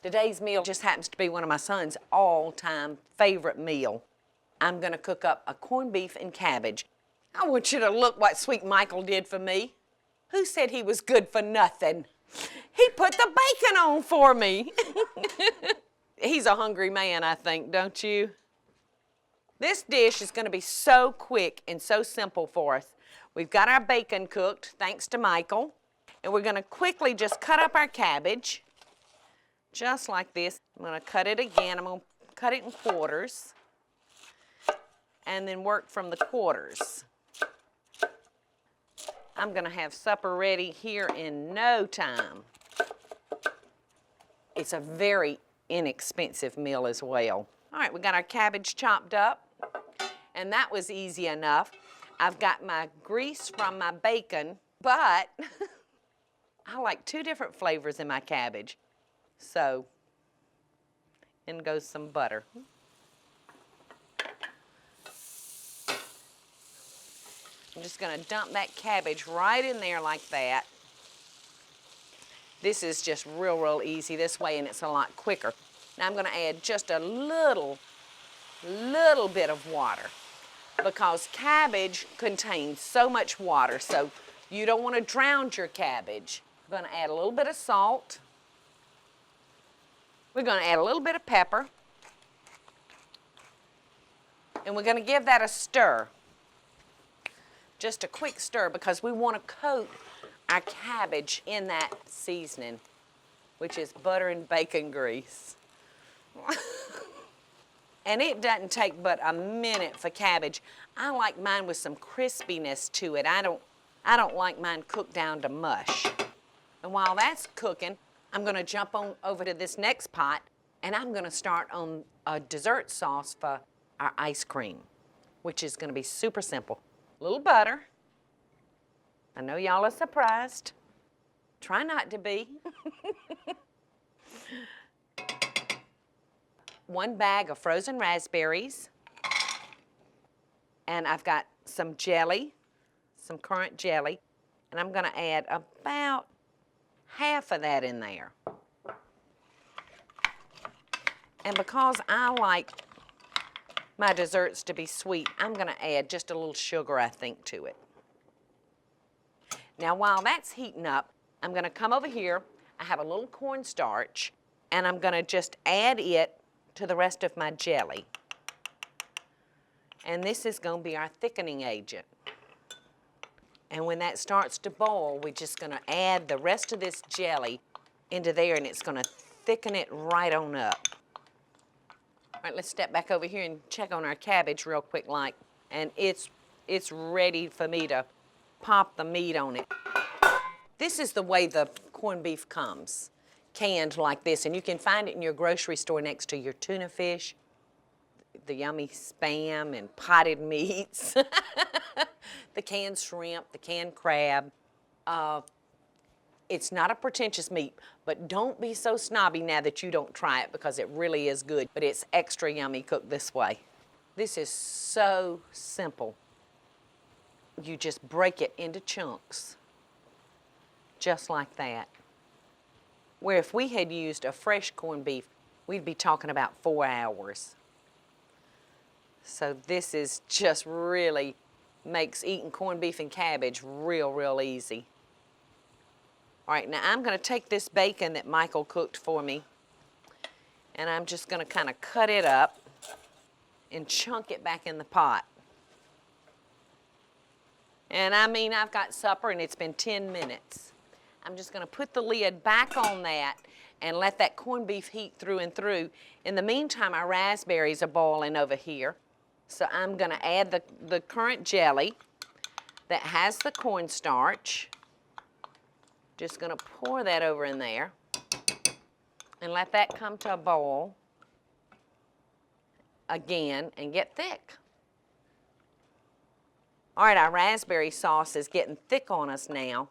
Today's meal just happens to be one of my son's all-time favorite meal. I'm gonna cook up a corned beef and cabbage. I want you to look what sweet Michael did for me. Who said he was good for nothing? He put the bacon on for me. He's a hungry man, I think, don't you? This dish is gonna be so quick and so simple for us. We've got our bacon cooked, thanks to Michael. And we're gonna quickly just cut up our cabbage, just like this. I'm gonna cut it again. I'm gonna cut it in quarters and then work from the quarters. I'm gonna have supper ready here in no time. It's a very inexpensive meal as well. All right, we got our cabbage chopped up, and that was easy enough. I've got my grease from my bacon, but I like 2 different flavors in my cabbage. So, in goes some butter. I'm just gonna dump that cabbage right in there like that. This is just real easy this way, and it's a lot quicker. Now I'm gonna add just a little bit of water because cabbage contains so much water, so you don't wanna drown your cabbage. We're gonna add a little bit of salt. We're gonna add a little bit of pepper. And we're gonna give that a stir. Just a quick stir because we wanna coat our cabbage in that seasoning, which is butter and bacon grease. And it doesn't take but a minute for cabbage. I like mine with some crispiness to it. I don't like mine cooked down to mush. And while that's cooking, I'm gonna jump on over to this next pot, and I'm gonna start on a dessert sauce for our ice cream, which is gonna be super simple. A little butter. I know y'all are surprised. Try not to be. 1 bag of frozen raspberries. And I've got some jelly, some currant jelly, and I'm gonna add about half of that in there. And because I like my desserts to be sweet, I'm gonna add just a little sugar, I think, to it. Now, while that's heating up, I'm gonna come over here. I have a little cornstarch, and I'm gonna just add it to the rest of my jelly. And this is gonna be our thickening agent. And when that starts to boil, we're just gonna add the rest of this jelly into there, and it's gonna thicken it right on up. All right, let's step back over here and check on our cabbage real quick like, and it's ready for me to pop the meat on it. This is the way the corned beef comes, canned like this, and you can find it in your grocery store next to your tuna fish, the yummy Spam and potted meats, the canned shrimp, the canned crab. It's not a pretentious meat, but don't be so snobby now that you don't try it because it really is good, but it's extra yummy cooked this way. This is so simple. You just break it into chunks, just like that. Where if we had used a fresh corned beef, we'd be talking about 4 hours. So this is just really makes eating corned beef and cabbage real easy. All right, now I'm gonna take this bacon that Michael cooked for me, and I'm just gonna kind of cut it up and chunk it back in the pot. And I mean, I've got supper and it's been 10 minutes. I'm just gonna put the lid back on that and let that corned beef heat through and through. In the meantime, our raspberries are boiling over here. So I'm gonna add the currant jelly that has the cornstarch. Just gonna pour that over in there and let that come to a boil again and get thick. All right, our raspberry sauce is getting thick on us now.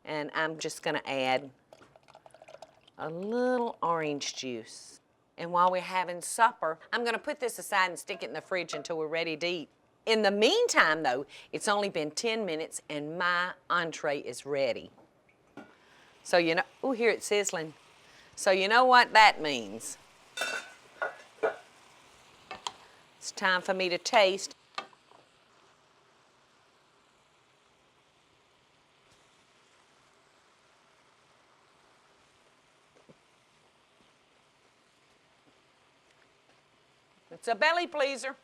And I'm just gonna add a little orange juice. And while we're having supper, I'm gonna put this aside and stick it in the fridge until we're ready to eat. In the meantime, though, it's only been 10 minutes and my entree is ready. So, you know, oh, here it's sizzling. So you know what that means. It's time for me to taste. It's a belly pleaser.